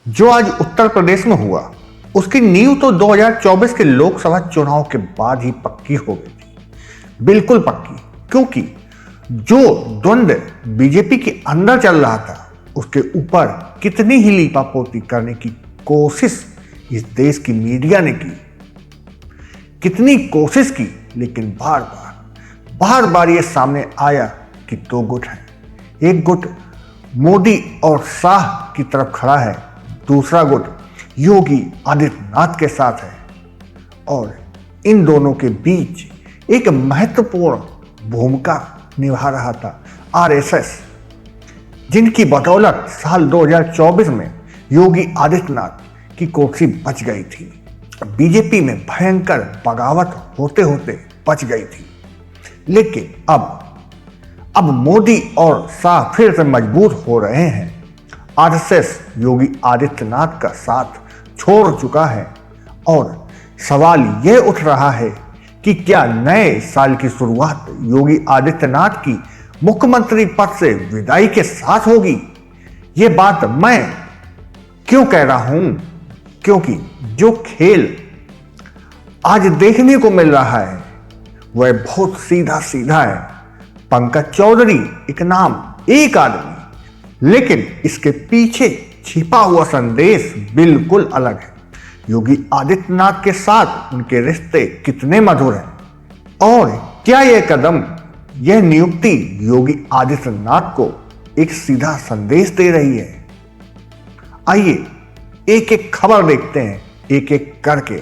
जो आज उत्तर प्रदेश में हुआ उसकी नींव तो 2024 के लोकसभा चुनाव के बाद ही पक्की हो गई थी। बिल्कुल पक्की, क्योंकि जो द्वंद्व बीजेपी के अंदर चल रहा था उसके ऊपर कितनी ही लीपापोती करने की कोशिश इस देश की मीडिया ने की, कितनी कोशिश की, लेकिन बार बार ये सामने आया कि दो गुट हैं। एक गुट मोदी और शाह की तरफ खड़ा है, दूसरा गुट योगी आदित्यनाथ के साथ है। और इन दोनों के बीच एक महत्वपूर्ण भूमिका निभा रहा था आरएसएस, जिनकी बदौलत साल 2024 में योगी आदित्यनाथ की कुर्सी बच गई थी। बीजेपी में भयंकर बगावत होते होते बच गई थी। लेकिन अब मोदी और शाह फिर से मजबूत हो रहे हैं। आरएसएस योगी आदित्यनाथ का साथ छोड़ चुका है और सवाल यह उठ रहा है कि क्या नए साल की शुरुआत योगी आदित्यनाथ की मुख्यमंत्री पद से विदाई के साथ होगी। ये बात मैं क्यों कह रहा हूं? क्योंकि जो खेल आज देखने को मिल रहा है वह बहुत सीधा है। पंकज चौधरी एक नाम, एक आदमी, लेकिन इसके पीछे छिपा हुआ संदेश बिल्कुल अलग है। योगी आदित्यनाथ के साथ उनके रिश्ते कितने मधुर हैं और क्या यह कदम, यह नियुक्ति योगी आदित्यनाथ को एक सीधा संदेश दे रही है? आइए एक एक खबर देखते हैं, एक एक करके।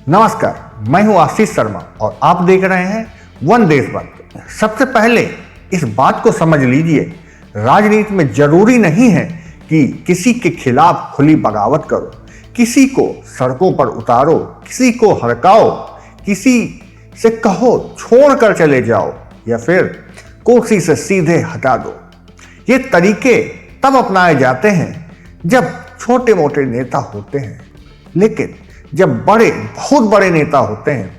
नमस्कार, मैं हूं आशीष शर्मा और आप देख रहे हैं वन देशभक्त। सबसे पहले इस बात को समझ लीजिए, राजनीति में जरूरी नहीं है कि किसी के खिलाफ खुली बगावत करो, किसी को सड़कों पर उतारो, किसी को हड़काओ, किसी से कहो छोड़कर चले जाओ या फिर कुर्सी से सीधे हटा दो। ये तरीके तब अपनाए जाते हैं जब छोटे मोटे नेता होते हैं, लेकिन जब बहुत बड़े नेता होते हैं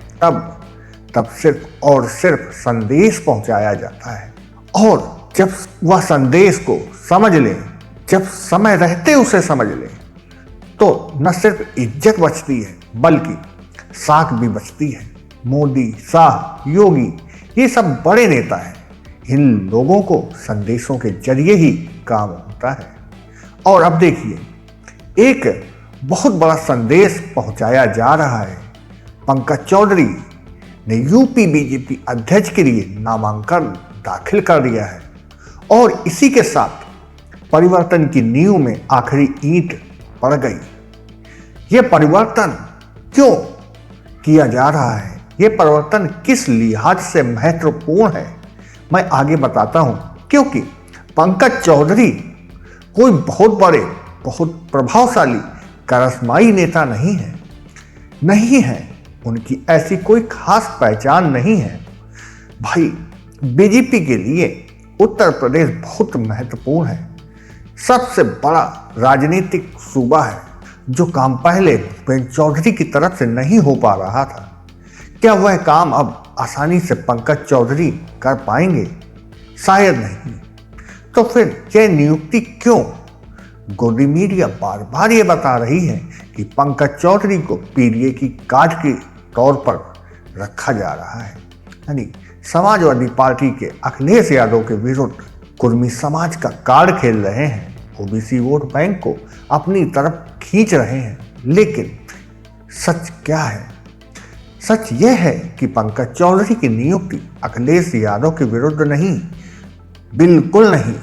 तब सिर्फ और सिर्फ संदेश पहुंचाया जाता है। और जब वह संदेश को समझ ले, जब समय रहते उसे समझ ले, तो न सिर्फ इज्जत बचती है बल्कि साख भी बचती है। मोदी, शाह, योगी ये सब बड़े नेता हैं। इन लोगों को संदेशों के जरिए ही काम होता है। और अब देखिए, एक बहुत बड़ा संदेश पहुंचाया जा रहा है। पंकज चौधरी ने यूपी बीजेपी अध्यक्ष के लिए नामांकन दाखिल कर दिया है और इसी के साथ परिवर्तन की नींव में आखिरी ईंट पड़ गई। यह परिवर्तन क्यों किया जा रहा है, यह परिवर्तन किस लिहाज से महत्वपूर्ण है, मैं आगे बताता हूं। क्योंकि पंकज चौधरी कोई बहुत बड़े, बहुत प्रभावशाली करिश्माई नेता नहीं है। उनकी ऐसी कोई खास पहचान नहीं है। भाई, बीजेपी के लिए उत्तर प्रदेश बहुत महत्वपूर्ण है। सबसे बड़ा राजनीतिक सूबा है। जो काम पहले भूपेंद्र चौधरी की तरफ से नहीं हो पा रहा था, क्या वह काम अब आसानी से पंकज चौधरी कर पाएंगे? शायद नहीं। तो फिर यह नियुक्ति क्यों? गोदी मीडिया बार ये बता रही है कि पंकज चौधरी को पीडीए की कार्ड के तौर पर रखा जा रहा है। यानी समाजवादी पार्टी के अखिलेश यादव के विरुद्ध कुर्मी समाज का कार्ड खेल रहे हैं। ओबीसी वोट बैंक को अपनी तरफ खींच रहे हैं। लेकिन सच क्या है? सच यह है कि पंकज चौधरी की नियुक्ति अखिलेश यादव के विरुद्ध नहीं, बिल्कुल नहीं।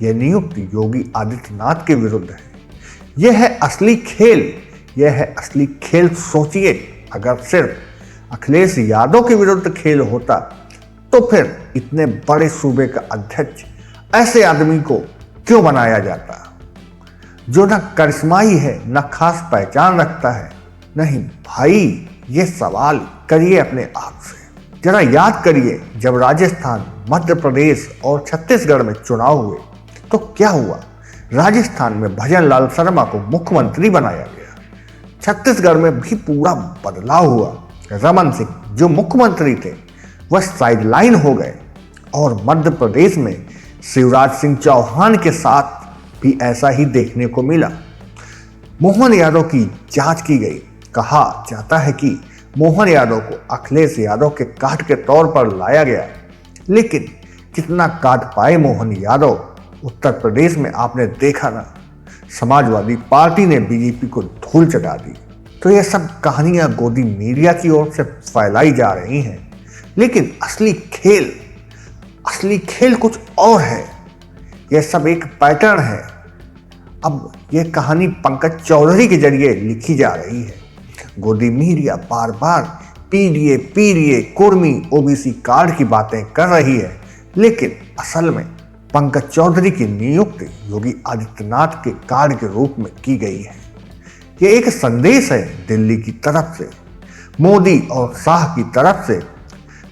यह नियुक्ति योगी आदित्यनाथ के विरुद्ध है। यह है असली खेल। सोचिए, अगर सिर्फ अखिलेश यादव के विरुद्ध खेल होता तो फिर इतने बड़े सूबे का अध्यक्ष ऐसे आदमी को क्यों बनाया जाता, जो न करिश्माई है, न खास पहचान रखता है? नहीं भाई, ये सवाल करिए अपने आप से। जरा याद करिए, जब राजस्थान, मध्य प्रदेश और छत्तीसगढ़ में चुनाव हुए तो क्या हुआ? राजस्थान में भजन लाल शर्मा को मुख्यमंत्री बनाया गया। छत्तीसगढ़ में भी पूरा बदलाव हुआ। रमन सिंह जो मुख्यमंत्री थे वह साइडलाइन हो गए। और मध्य प्रदेश में शिवराज सिंह चौहान के साथ भी ऐसा ही देखने को मिला। मोहन यादव की जांच की गई। कहा जाता है कि मोहन यादव को अखिलेश यादव के काट के तौर पर लाया गया, लेकिन कितना काट पाए मोहन यादव उत्तर प्रदेश में आपने देखा ना। समाजवादी पार्टी ने बीजेपी को धूल चटा दी। तो ये सब कहानियां गोदी मीडिया की ओर से फैलाई जा रही हैं, लेकिन असली खेल कुछ और है। यह सब एक पैटर्न है। अब यह कहानी पंकज चौधरी के जरिए लिखी जा रही है। गोदी मीडिया बार बार पीडीए कुर्मी ओबीसी कार्ड की बातें कर रही है, लेकिन असल में पंकज चौधरी की नियुक्ति योगी आदित्यनाथ के कार्ड के रूप में की गई है। यह एक संदेश है दिल्ली की तरफ से, मोदी और शाह की तरफ से।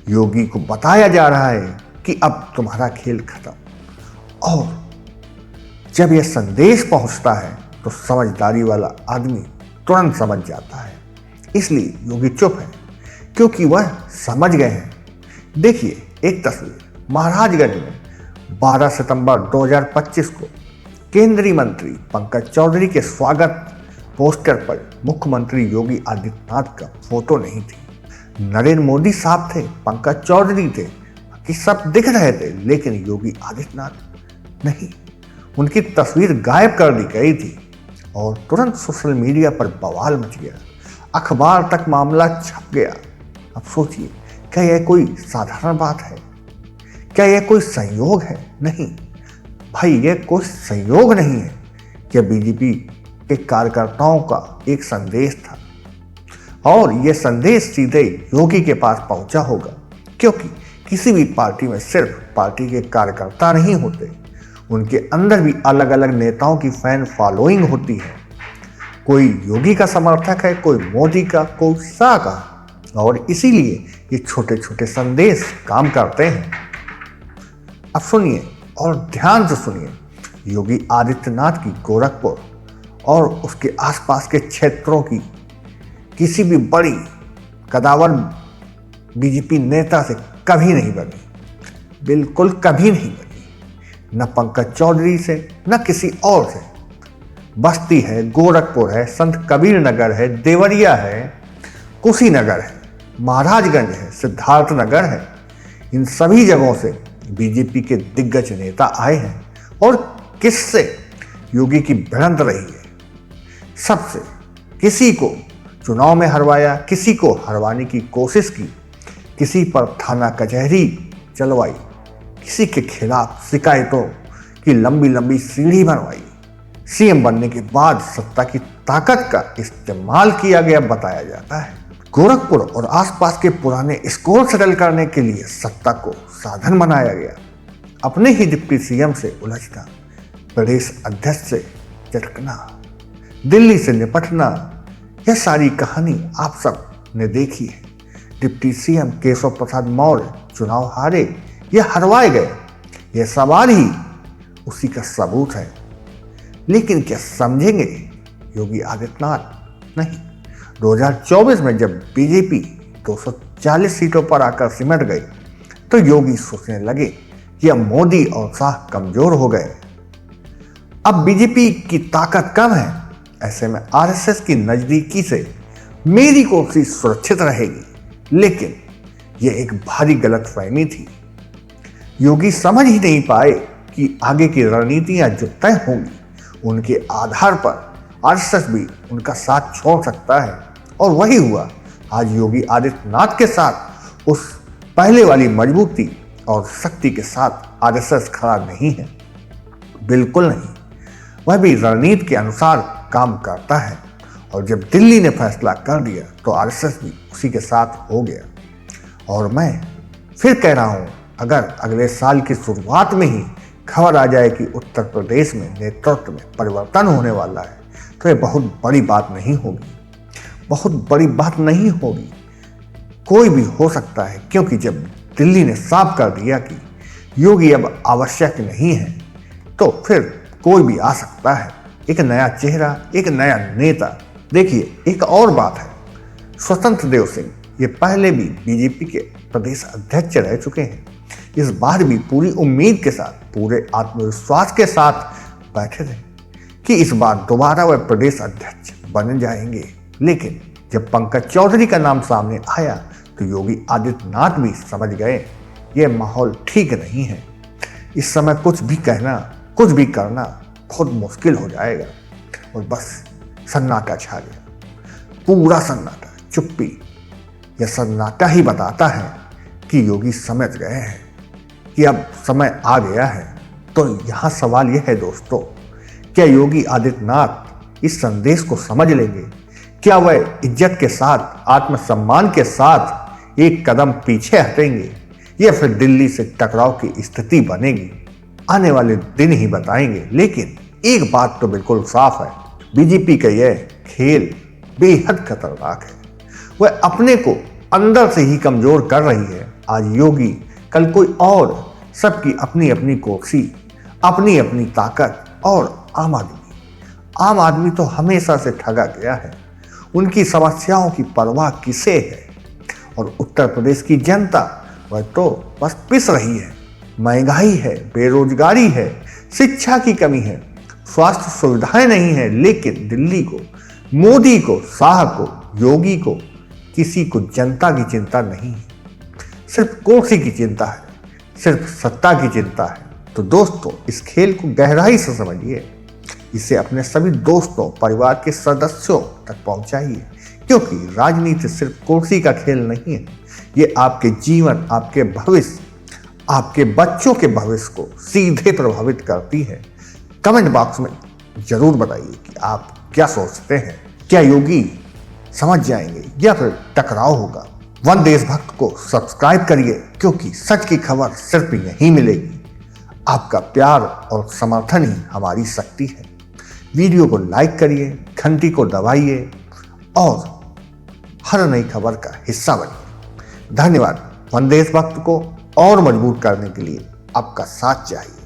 योगी को बताया जा रहा है कि अब तुम्हारा खेल खत्म। और जब यह संदेश पहुंचता है तो समझदारी वाला आदमी तुरंत समझ जाता है। इसलिए योगी चुप है, क्योंकि वह समझ गए हैं। देखिए एक तस्वीर महाराजगंज में 12 सितंबर 2025 को केंद्रीय मंत्री पंकज चौधरी के स्वागत पोस्टर पर मुख्यमंत्री योगी आदित्यनाथ का फोटो नहीं थी। नरेंद्र मोदी साहब थे, पंकज चौधरी थे, बाकी सब दिख रहे थे, लेकिन योगी आदित्यनाथ नहीं। उनकी तस्वीर गायब कर दी गई थी और तुरंत सोशल मीडिया पर बवाल मच गया। अखबार तक मामला छप गया। अब सोचिए, क्या यह कोई साधारण बात है? क्या यह कोई संयोग है? नहीं भाई, यह कोई संयोग नहीं है। यह बीजेपी के कार्यकर्ताओं का एक संदेश था और यह संदेश सीधे योगी के पास पहुंचा होगा, क्योंकि किसी भी पार्टी में सिर्फ पार्टी के कार्यकर्ता नहीं होते, उनके अंदर भी अलग अलग नेताओं की फैन फॉलोइंग होती है। कोई योगी का समर्थक है, कोई मोदी का, कोई शाह का, और इसीलिए ये छोटे छोटे संदेश काम करते हैं। अब सुनिए और ध्यान से सुनिए। योगी आदित्यनाथ की गोरखपुर और उसके आसपास के क्षेत्रों की किसी भी बड़ी कदावर बीजेपी नेता से कभी नहीं बनी, बिल्कुल कभी नहीं बनी। न पंकज चौधरी से, न किसी और से। बस्ती है, गोरखपुर है, संत कबीर नगर है, देवरिया है, कुशीनगर है, महाराजगंज है, सिद्धार्थ नगर है। इन सभी जगहों से बीजेपी के दिग्गज नेता आए हैं और किससे योगी की भिड़ंत रही है। सबसे किसी को चुनाव में हरवाया, किसी को हरवाने की कोशिश की, किसी पर थाना कचहरी चलवाई, किसी के खिलाफ शिकायतों की लंबी लंबी सीढ़ी बनवाई। सीएम बनने के बाद सत्ता की ताकत का इस्तेमाल किया गया बताया जाता है। गोरखपुर और आसपास के पुराने स्कोर सेटल करने के लिए सत्ता को साधन बनाया गया। अपने ही डिप्टी सीएम से उलझना, प्रदेश अध्यक्ष से चटकना, दिल्ली से निपटना, यह सारी कहानी आप सब ने देखी है। डिप्टी सीएम केशव प्रसाद मौर्य चुनाव हारे या हरवाए गए, यह सवाल ही उसी का सबूत है। लेकिन क्या समझेंगे योगी आदित्यनाथ? नहीं। 2024 में जब बीजेपी 240 सीटों पर आकर सिमट गई तो योगी सोचने लगे कि अब मोदी और शाह कमजोर हो गए, अब बीजेपी की ताकत कम है, ऐसे में आरएसएस की नजदीकी से मेरी कुर्सी सुरक्षित रहेगी। लेकिन यह एक भारी गलतफहमी थी। योगी समझ ही नहीं पाए कि आगे की रणनीतियां जो तय होंगी उनके आधार पर आरएसएस भी उनका साथ छोड़ सकता है, और वही हुआ। आज योगी आदित्यनाथ के साथ उस पहले वाली मजबूती और शक्ति के साथ आरएसएस खड़ा नहीं है, बिल्कुल नहीं। वह भी रणनीति के अनुसार काम करता है, और जब दिल्ली ने फैसला कर दिया तो आरएसएस भी उसी के साथ हो गया। और मैं फिर कह रहा हूं, अगर अगले साल की शुरुआत में ही खबर आ जाए कि उत्तर प्रदेश में नेतृत्व में परिवर्तन होने वाला है तो यह बहुत बड़ी बात नहीं होगी, बहुत बड़ी बात नहीं होगी। कोई भी हो सकता है, क्योंकि जब दिल्ली ने साफ कर दिया कि योगी अब आवश्यक नहीं है तो फिर कोई भी आ सकता है, एक नया चेहरा, एक नया नेता। देखिए एक और बात है, स्वतंत्र देव सिंह ये पहले भी बीजेपी के प्रदेश अध्यक्ष रह चुके हैं। इस बार भी पूरी उम्मीद के साथ, पूरे आत्मविश्वास के साथ बैठे थे कि इस बार दोबारा वह प्रदेश अध्यक्ष बन जाएंगे। लेकिन जब पंकज चौधरी का नाम सामने आया तो योगी आदित्यनाथ भी समझ गए यह माहौल ठीक नहीं है। इस समय कुछ भी कहना, कुछ भी करना बहुत मुश्किल हो जाएगा। और बस सन्नाटा छा गया, पूरा सन्नाटा, चुप्पी। यह सन्नाटा ही बताता है कि योगी समझ गए हैं कि अब समय आ गया है। तो यहाँ सवाल यह है दोस्तों, क्या योगी आदित्यनाथ इस संदेश को समझ लेंगे? क्या वह इज्जत के साथ, आत्मसम्मान के साथ एक कदम पीछे हटेंगे या फिर दिल्ली से टकराव की स्थिति बनेगी? आने वाले दिन ही बताएंगे। लेकिन एक बात तो बिल्कुल साफ है, बीजेपी का यह खेल बेहद खतरनाक है। वह अपने को अंदर से ही कमजोर कर रही है। आज योगी, कल कोई और, सबकी अपनी अपनी कोशिश, अपनी अपनी ताकत। और आम आदमी तो हमेशा से ठगा गया है। उनकी समस्याओं की परवाह किसे है? और उत्तर प्रदेश की जनता वह तो बस पिस रही है। महंगाई है, बेरोजगारी है, शिक्षा की कमी है, स्वास्थ्य सुविधाएं नहीं है। लेकिन दिल्ली को, मोदी को, शाह को, योगी को, किसी को जनता की चिंता नहीं है। सिर्फ कुर्सी की चिंता है, सिर्फ सत्ता की चिंता है। तो दोस्तों, इस खेल को गहराई से समझिए, इसे अपने सभी दोस्तों, परिवार के सदस्यों तक पहुंचाइए, क्योंकि राजनीति सिर्फ कुर्सी का खेल नहीं है। ये आपके जीवन, आपके भविष्य, आपके बच्चों के भविष्य को सीधे प्रभावित करती है। कमेंट बॉक्स में जरूर बताइए कि आप क्या सोचते हैं। क्या योगी समझ जाएंगे या फिर टकराव होगा? वन देशभक्त को सब्सक्राइब करिए, क्योंकि सच की खबर सिर्फ यहीं मिलेगी। आपका प्यार और समर्थन ही हमारी शक्ति है। वीडियो को लाइक करिए, घंटी को दबाइए और हर नई खबर का हिस्सा बनिए। धन्यवाद। वन देशभक्त को और मजबूत करने के लिए आपका साथ चाहिए।